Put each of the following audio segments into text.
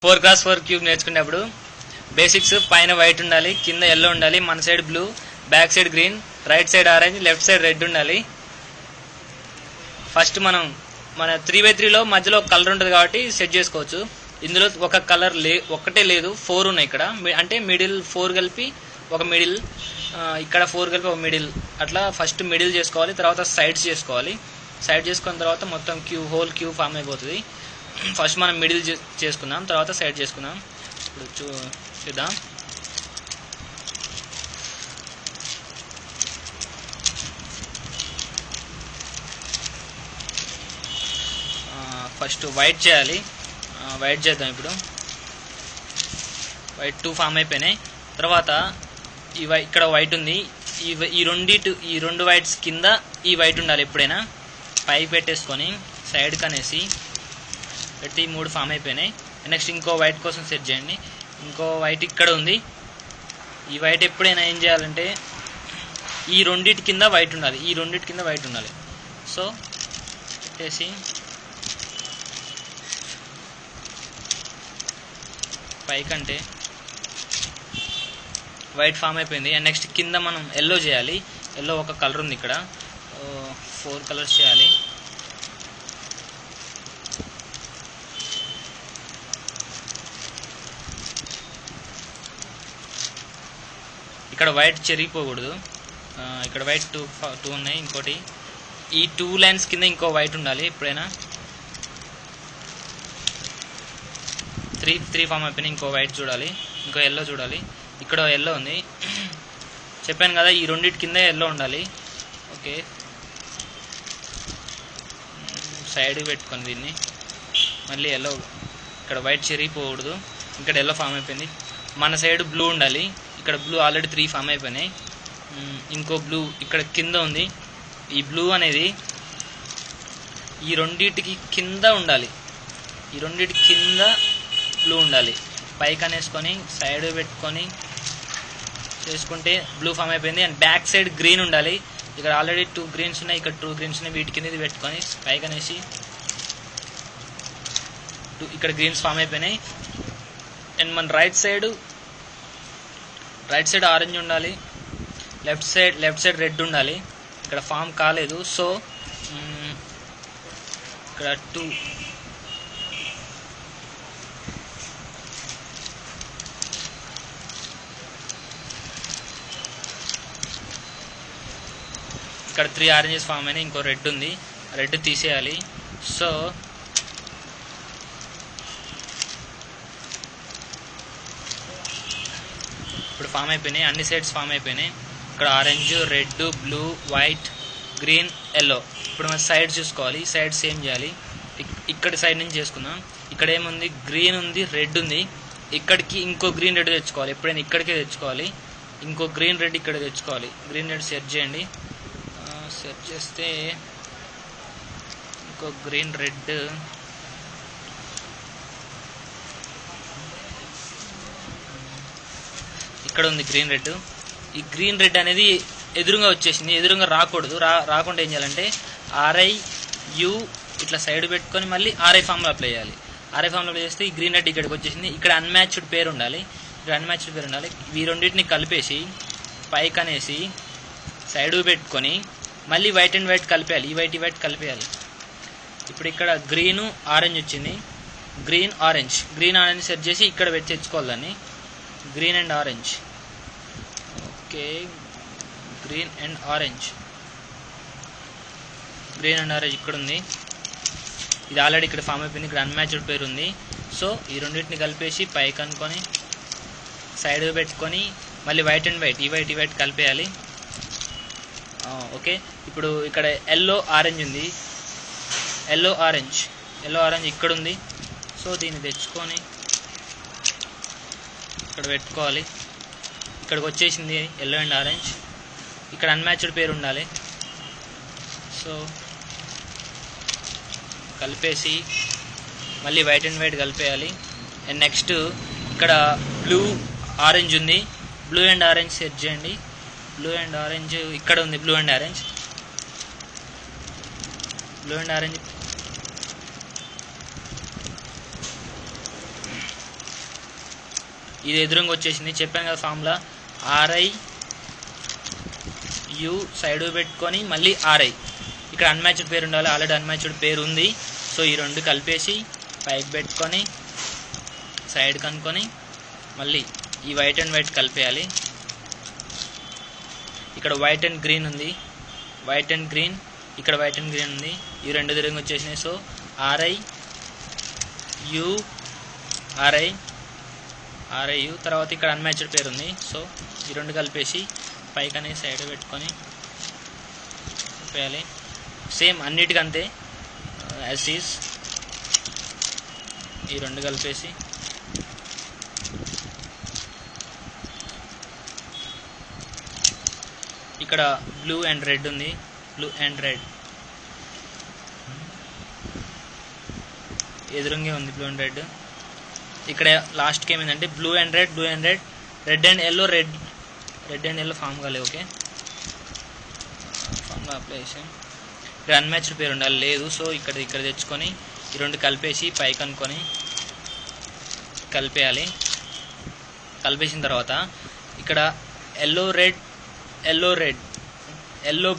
4x4 cube నేర్చుకునేటప్పుడు basics పైన white ఉండాలి, కింద ఎల్లో ఉండాలి, మన side blue, back side green, right side orange, left side red ఉండాలి. ఫస్ట్ మన 3x3లో మధ్యలో ఒక కలర్ ఉంటుంది కాబట్టి సెట్ చేసుకోవచ్చు. ఇందులో ఒక కలర్ ఒక్కటే లేదు, 4 ఉన్నాయి ఇక్కడ. అంటే మిడిల్ 4 కలిపి ఒక మిడిల్, ఇక్కడ 4 కలిపి ఒక మిడిల్, అట్లా ఫస్ట్ మిడిల్ చేసుకోవాలి. తర్వాత సైడ్స్ చేసుకోవాలి. సైడ్ చేసుకున్న తర్వాత మొత్తం హోల్ క్యూ ఫామ్ అయిపోతుంది. ఫస్ట్ మనం మిడిల్ చేసుకుందాం, తర్వాత సైడ్ చేసుకుందాం. ఇప్పుడు చూద్దాం. ఫస్ట్ వైట్ చేయాలి. వైట్ చేద్దాం. ఇప్పుడు వైట్ 2 ఫామ్ అయిపోయినాయి. తర్వాత ఇక్కడ వైట్ ఉంది. ఈ రెండు వైట్స్ కింద ఈ వైట్ ఉండాలి. ఎప్పుడైనా పైకి పెట్టేసుకొని సైడ్ కనేసి పెట్టి 3 ఫామ్ అయిపోయినాయి. నెక్స్ట్ ఇంకో వైట్ కోసం సెట్ చేయండి. ఇంకో వైట్ ఇక్కడ ఉంది. ఈ వైట్ ఎప్పుడైనా ఏం చేయాలంటే ఈ రెండిటి కింద వైట్ ఉండాలి. సో పెట్టేసి పైకంటే వైట్ ఫామ్ అయిపోయింది. అండ్ నెక్స్ట్ కింద మనం ఎల్లో చేయాలి. ఎల్లో ఒక కలర్ ఉంది ఇక్కడ, 4 కలర్స్ చేయాలి. ఇక్కడ వైట్ చెరిగిపోకూడదు. ఇక్కడ వైట్ 2 ఉన్నాయి. ఇంకోటి ఈ 2 లైన్స్ కింద ఇంకో వైట్ ఉండాలి. ఎప్పుడైనా 3 ఫామ్ అయిపోయినాయి. ఇంకో వైట్ చూడాలి, ఇంకో ఎల్లో చూడాలి. ఇక్కడ ఎల్లో ఉంది. చెప్పాను కదా, ఈ రెండింటి కింద ఎల్లో ఉండాలి. ఓకే, సైడ్కి పెట్టుకొని దీన్ని మళ్ళీ ఎల్లో. ఇక్కడ వైట్ చెరిగిపోకూడదు. ఇక్కడ ఎల్లో ఫామ్ అయిపోయింది. మన సైడ్ బ్లూ ఉండాలి. ఇక్కడ బ్లూ ఆల్రెడీ 3 ఫామ్ అయిపోయినాయి. ఇంకో బ్లూ ఇక్కడ కింద ఉంది. ఈ బ్లూ అనేది ఈ రెండింటికి కింద ఉండాలి. ఈ రెండింటి కింద బ్లూ ఉండాలి. పైకి అనేసుకొని సైడ్ పెట్టుకొని చేసుకుంటే బ్లూ ఫామ్ అయిపోయింది. అండ్ బ్యాక్ సైడ్ గ్రీన్ ఉండాలి. ఇక్కడ ఆల్రెడీ 2 గ్రీన్స్ ఉన్నాయి. ఇక్కడ 2 గ్రీన్స్ ఉన్నాయి. వీటి కింద ఇది పెట్టుకొని పైకి అనేసి ఇక్కడ గ్రీన్స్ ఫామ్ అయిపోయినాయి. అండ్ మన రైట్ సైడ్ ఆరెంజ్ ఉండాలి. లెఫ్ట్ సైడ్ రెడ్ ఉండాలి. ఇక్కడ ఫామ్ కాలేదు. సో ఇక్కడ 2 ఇక్కడ 3 ఆరెంజెస్ ఫామ్ అయినాయి. ఇంకో రెడ్ ఉంది. రెడ్ తీసేయాలి. సో ఇప్పుడు ఫామ్ అయిపోయినాయి. అన్ని సైడ్స్ ఫామ్ అయిపోయినాయి. ఇక్కడ orange, red, blue, white, green, yellow. ఇప్పుడు మనం సైడ్ చూసుకోవాలి. సైడ్స్ ఏం చేయాలి, ఇక్కడ సైడ్ నుంచి చేసుకుందాం. ఇక్కడ ఏముంది, గ్రీన్ ఉంది, రెడ్ ఉంది. ఇక్కడికి ఇంకో గ్రీన్ రెడ్ తెచ్చుకోవాలి. ఎప్పుడైనా ఇక్కడికే తెచ్చుకోవాలి. ఇంకో గ్రీన్ రెడ్ ఇక్కడ తెచ్చుకోవాలి. గ్రీన్ రెడ్ సెట్ చేయండి. సెట్ చేస్తే ఇంకో గ్రీన్ రెడ్ ఇక్కడ ఉంది. Green red. ఈ గ్రీన్ రెడ్ అనేది ఎదురుగా వచ్చేసింది. ఎదురుగా రాకూడదు. రాకుండా ఏం చేయాలంటే RIU ఇట్లా సైడ్ పెట్టుకొని మళ్ళీ RI ఫామ్లో అప్లై చేయాలి. RI ఫామ్లో అప్లై చేస్తే ఈ గ్రీన్ రెడ్ ఇక్కడికి వచ్చేసింది. ఇక్కడ అన్మ్యాచ్డ్ పేరు ఉండాలి. ఈ రెండింటిని కలిపేసి పైకి అనేసి సైడ్ పెట్టుకొని మళ్ళీ వైట్ అండ్ వైట్ కలిపేయాలి. ఈ వైట్ కలిపేయాలి. ఇప్పుడు ఇక్కడ గ్రీన్ ఆరెంజ్ వచ్చింది. గ్రీన్ ఆరెంజ్ సెట్ చేసి ఇక్కడ పెట్టి తెచ్చుకోవాలి దాన్ని. Green and orange. Okay, green and orange ఇక్కడ ఉంది. ఇది ఆల్రెడీ ఇక్కడ ఫామ్ అయిపోయింది. ఇక్కడ అన్మ్యాచ్డ్ పేరు ఉంది. సో ఈ రెండింటిని కలిపేసి పైకి అనుకొని సైడ్ పెట్టుకొని మళ్ళీ వైట్ అండ్ వైట్ ఈ వైట్ కలిపేయాలి. ఓకే, ఇప్పుడు ఇక్కడ ఎల్లో ఆరెంజ్ ఉంది. ఎల్లో ఆరెంజ్ ఇక్కడ ఉంది. సో దీన్ని తెచ్చుకొని ఇక్కడ పెట్టుకోవాలి. ఇక్కడికి వచ్చేసింది ఎల్లో అండ్ ఆరెంజ్. ఇక్కడ అన్మ్యాచ్డ్ పేరు ఉండాలి. సో కలిపేసి మళ్ళీ వైట్ అండ్ వైట్ కలిపేయాలి. అండ్ నెక్స్ట్ ఇక్కడ బ్లూ ఆరెంజ్ ఉంది. బ్లూ అండ్ ఆరెంజ్ సెట్ చేయండి. బ్లూ అండ్ ఆరెంజ్ ఇక్కడ ఉంది. బ్లూ అండ్ ఆరెంజ్ ఇది ఎదురుగా వచ్చేసింది. చెప్పాను కదా ఫార్ములా, ఆర్ఐ యు సైడ్ పెట్టుకొని మళ్ళీ ఆర్ఐ. ఇక్కడ అన్మ్యాచ్డ్ పేరు ఉండాలి, ఆల్రెడీ అన్మ్యాచ్డ్ పేరు ఉంది. సో ఈ రెండు కలిపేసి పైకి పెట్టుకొని సైడ్ కనుక్కొని మళ్ళీ ఈ వైట్ అండ్ వైట్ కలిపేయాలి. ఇక్కడ వైట్ అండ్ గ్రీన్ ఉంది, వైట్ అండ్ గ్రీన్, ఇక్కడ వైట్ అండ్ గ్రీన్ ఉంది. ఈ రెండు ఎదురుగా వచ్చేసినాయి. So R I U R I U, తర్వాత ఇక్కడ అన్మ్యాచ్డ్ పేరు ఉంది. సో ఈ రెండు కలిపేసి పైకనే సైడ్ పెట్టుకొని చెప్పేయాలి. సేమ్ అన్నిటికంతే యాజ్ ఈజ్. ఈ రెండు కలిపేసి ఇక్కడ బ్లూ అండ్ రెడ్ ఉంది, బ్లూ అండ్ రెడ్ ఎదురుంగే ఉంది, బ్లూ అండ్ రెడ్. ఇక్కడ లాస్ట్కి ఏమైందంటే blue and red, red and yellow, red and yellow form కాలేదు. ఓకే, ఫామ్గా అప్లై చేసాం. ఇక్కడ అన్మ్యాచ్డ్ పేరు ఉండాలి, లేదు. సో ఇక్కడ తెచ్చుకొని ఈ రెండు కలిపేసి పైకి అనుకొని కలిపేయాలి. కలిపేసిన తర్వాత ఇక్కడ ఎల్లో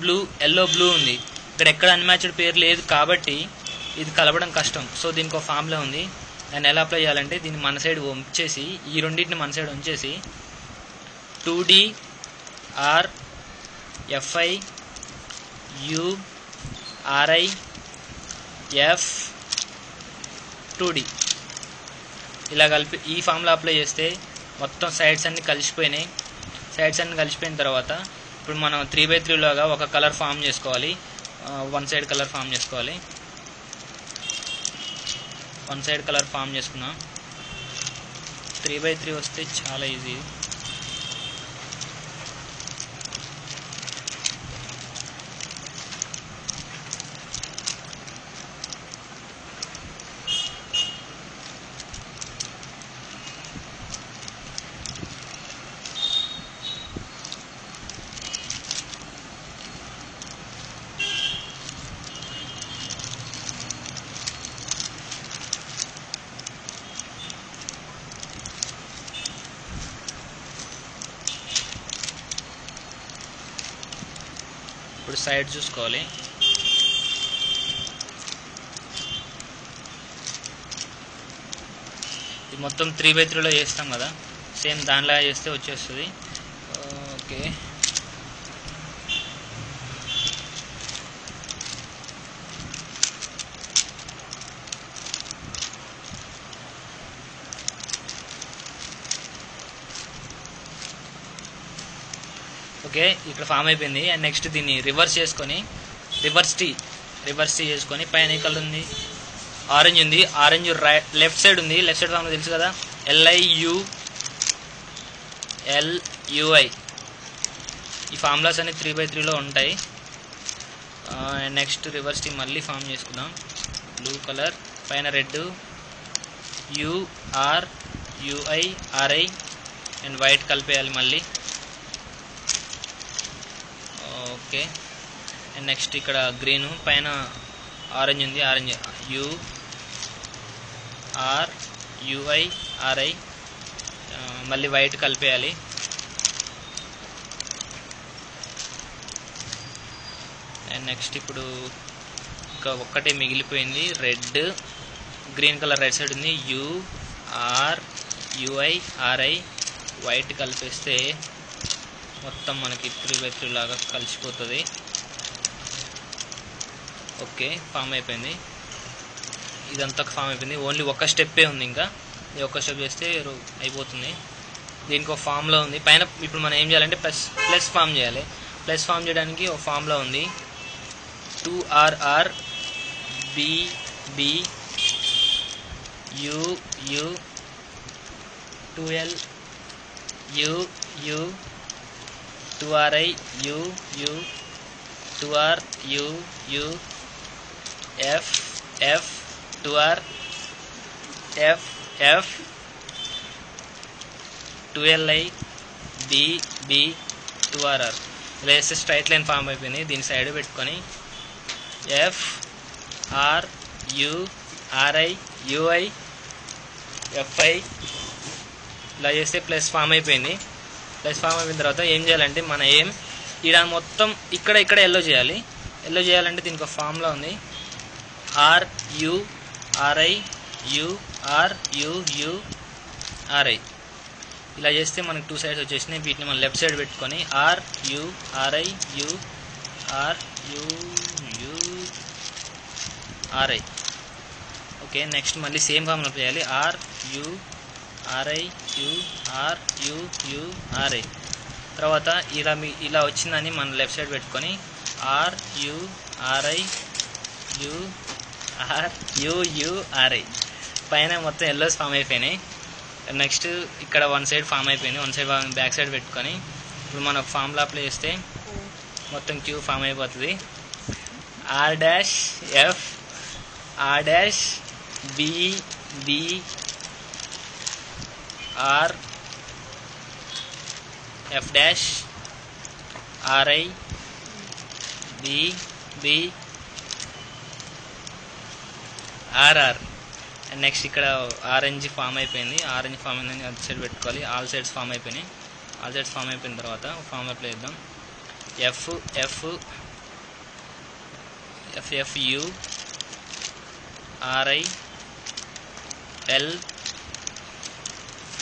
బ్లూ ఉంది. ఇక్కడ ఎక్కడ అన్మ్యాచ్డ్ పేరు లేదు కాబట్టి ఇది కలపడం కష్టం. సో దీనికి ఒక ఫార్ములా ఉంది. దాన్ని ఎలా అప్లై చేయాలంటే దీన్ని మన సైడ్ ఉంచేసి, ఈ రెండింటిని మన సైడ్ ఉంచేసి 2D R FI U RI F 2D ఇలా కలిపి ఈ ఫార్ములా అప్లై చేస్తే మొత్తం సైడ్స్ అన్ని కలిసిపోయినాయి. సైడ్స్ అన్ని కలిసిపోయిన తర్వాత ఇప్పుడు మనం 3x3 లాగా ఒక కలర్ ఫామ్ చేసుకోవాలి. వన్ సైడ్ కలర్ ఫామ్ చేసుకోవాలి. వన్ సైడ్ కలర్ ఫామ్ చేసుకున్నాం. 3x3 వస్తే చాలా ఈజీ. ఇప్పుడు సైడ్ చూసుకోవాలి. ఇది మొత్తం 3x3లో చేస్తాం కదా, సేమ్ దానిలా చేస్తే వచ్చేస్తుంది. ఓకే, ఓకే ఇక్కడ ఫామ్ అయిపోయింది. అండ్ నెక్స్ట్ దీన్ని రివర్స్ చేసుకొని రివర్స్ టీ చేసుకొని పైన ఏ కలర్ ఉంది, ఆరెంజ్ ఉంది. ఆరెంజ్ లెఫ్ట్ సైడ్ ఉంది. లెఫ్ట్ సైడ్ ఫామ్లో తెలుసు కదా, LIUI. ఈ ఫార్ములాస్ అన్ని 3x3లో ఉంటాయి. నెక్స్ట్ రివర్స్ టీ మళ్ళీ ఫామ్ చేసుకుందాం. బ్లూ కలర్ పైన రెడ్ URI అండ్ వైట్ కలిపేయాలి మళ్ళీ. ఓకే, అండ్ నెక్స్ట్ ఇక్కడ గ్రీన్ పైన ఆరెంజ్ ఉంది, ఆరెంజ్ URI మళ్ళీ వైట్ కలిపేయాలి. అండ్ నెక్స్ట్ ఇప్పుడు ఇంకా ఒక్కటే మిగిలిపోయింది, red. Green colour right side ఉంది, URI వైట్ కలిపేస్తే మొత్తం మనకి 3x3 లాగా కలిసిపోతుంది. ఓకే, ఫామ్ అయిపోయింది. ఇదంతా ఫామ్ అయిపోయింది. ఓన్లీ ఒక స్టెప్పే ఉంది, ఇంకా ఈ ఒక్క స్టెప్ చేస్తే అయిపోతుంది. దీనికి ఒక ఫామ్లో ఉంది పైన. ఇప్పుడు మనం ఏం చేయాలంటే ప్లస్ ఫామ్ చేయాలి. ప్లస్ ఫామ్ చేయడానికి ఒక ఫామ్లో ఉంది, 2RR BB UU 2L UU 2RI UU 2R UU F 2R F 2LI BB 2RR. ఇలా వేస్తే స్ట్రైట్ లైన్ ఫామ్ అయిపోయింది. దీని సైడ్ పెట్టుకొని FRURI UI FI ఇలా చేస్తే ప్లస్ ఫామ్ అయిపోయింది. ప్లస్ ఫామ్ అయిపోయిన తర్వాత ఏం చేయాలంటే మన ఏం ఈడ మొత్తం ఇక్కడ ఎల్లో చేయాలి. ఎల్లో చేయాలంటే దీనికి ఒక ఫార్ములా ఉంది, RURI. ఇలా చేస్తే మనకు 2 సైడ్స్ వచ్చేసినాయి. వీటిని మనం లెఫ్ట్ సైడ్ పెట్టుకొని RURI. ఓకే, నెక్స్ట్ మళ్ళీ సేమ్ ఫార్ములా చేయాలి, RURI. తర్వాత ఇలా వచ్చిందని మనం లెఫ్ట్ సైడ్ పెట్టుకొని RURI. పైన మొత్తం ఎల్లోస్ ఫామ్ అయిపోయినాయి. నెక్స్ట్ ఇక్కడ 1 సైడ్ ఫామ్ అయిపోయింది. 1 సైడ్ బ్యాక్ సైడ్ పెట్టుకొని ఇప్పుడు మనం ఫార్ములా అప్లై చేస్తే మొత్తం క్యూ ఫామ్ అయిపోతుంది. RR. నెక్స్ట్ ఇక్కడ ఆరెంజ్ ఫామ్ అయిపోయింది. ఆరెంజ్ ఫామ్ అయిందని అటు సైడ్ పెట్టుకోవాలి. ఆల్ సైడ్స్ ఫామ్ అయిపోయినాయి. ఆల్ సైడ్స్ ఫామ్ అయిపోయిన తర్వాత ఫామ్ అప్లై చేద్దాం. FFURI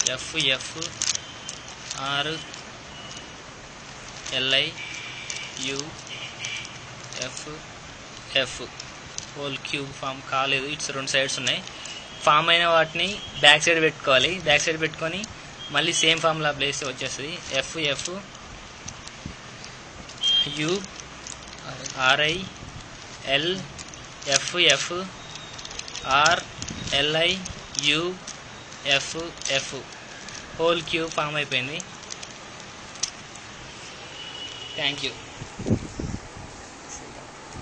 LFURLIUFF. Whole cube form కాలేదు, ఇట్స్ 2 సైడ్స్ ఉన్నాయి. ఫామ్ అయిన వాటిని బ్యాక్ సైడ్ పెట్టుకోవాలి. బ్యాక్ సైడ్ పెట్టుకొని మళ్ళీ సేమ్ ఫార్ములా అప్లై చేస్తే వచ్చేస్తుంది. FFURLIUFF. హోల్ క్యూబ్ ఫామ్ అయిపోయింది. Thank you.